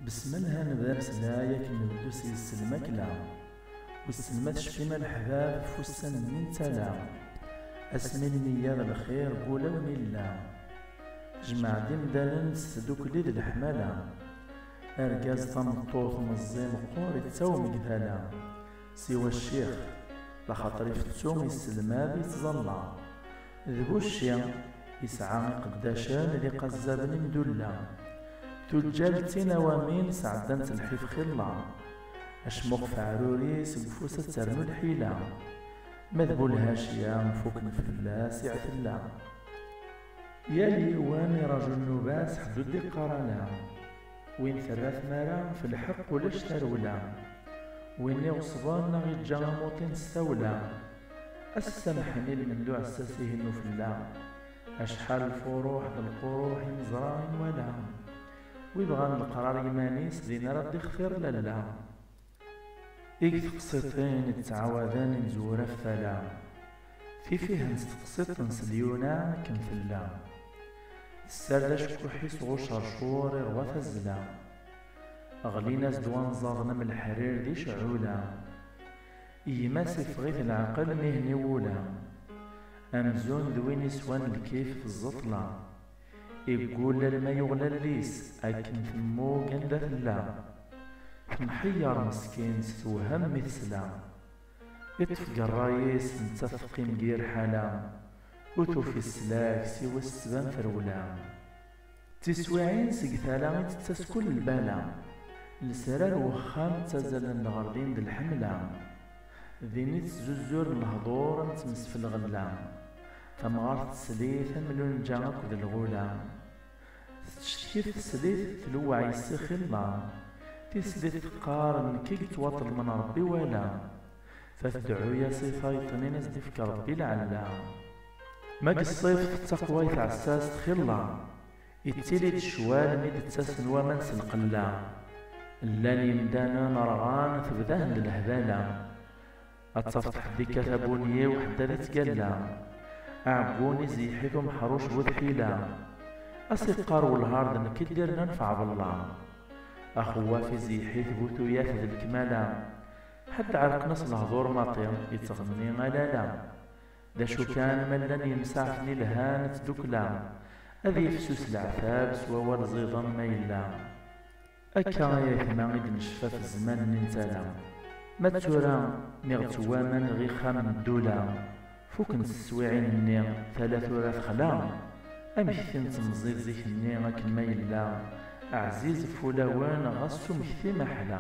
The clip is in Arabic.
بسم الله نبدا بسلايا كنبدو السلمة كلا والسلمة تشفينا الحباب فستان من تلا اسمي النية الخير قولا ونلا جمع ديمدالن ستدوكلي الحمالة ارقاز طمطوط مزي مقور التوم قتالا سوى الشيخ لخاطر يفتوم السلمة بيتظلى ذبو الشيخ يسعى قداشان اللي قزابني مدولا تجال تنوامين سعدان تنحيف خلا اشموق فعروري سقفوسة ترنو الحيلة مذبو الهاشية مفوك نفلا سعثلا يا ليوان رجل نباس حدود دي قرانا وين ثلاث مرا في الحق ولاش ترولا وين يغصبان غي جاموطين استولا السمحني المندوع الساسيه النفلا اشحال الفروح بالقروح مزرعين ولا ويبغى القرار يمانيس دينا ردي خفير لالا إيك تقسيطين التعوذان نزورة فلا في فيه نستقسط نسليونا كنفلا السردة شكوحي صغو شرشور رواث الزلا أغلينا زدوان زاغنا من الحرير دي شعولا إيما سيفغيث العقل مهني ولا أمزون دوين يسوان الكيف في الزطلة يقول لما يغلى الليس أكن ثمو قندا ثلا محير مسكين ستوهم مثلا يتفق الرايس نتفقي مدير حالا وتوفي السلاك سوى السبان فرولا تسويعين سقثالا تتسكل البالا السرار وخام تزال الغردين بالحملة ذيني تزوزور الهضور نتمس في الغلا تمغار تسليث ملون جاك ذا الغولا تشكيث تسليث تلوع يسخي الله تسليث قارن كي توطل من ربي ولا فادعو يا صفايطنين ازدفك ربي لعلا ماك الصيف التقوى يتعساس تخلا يتيلي الشوال ميد تساسن ومن سنقلا اللان يمدانا مرغان تبداه للهبالة أتفتح ديك ثابونية وحدة تتقلا أعقوني زيحيث محروش وذحيلا أسيقار والهارد نكدر ننفع بالله أخوا في زيحيث بوثويات ذي الكمالة حتى عرق نص الهضور ماطير يتغني غلالا دا شو كان ملان يمسعفني لهانة دكلا أذي يفسوس العثاب سوا الزيضا ميلا أكا يثما إذ نشفى في الزمان ننتلا ما تورا نغتوا من غي خام الدولا فوك نسويعين الني ثلاث وراث خلا أمكثين تمزيد زيك الني أكن ما يلا عزيز فولاوان غصو مكثي محلا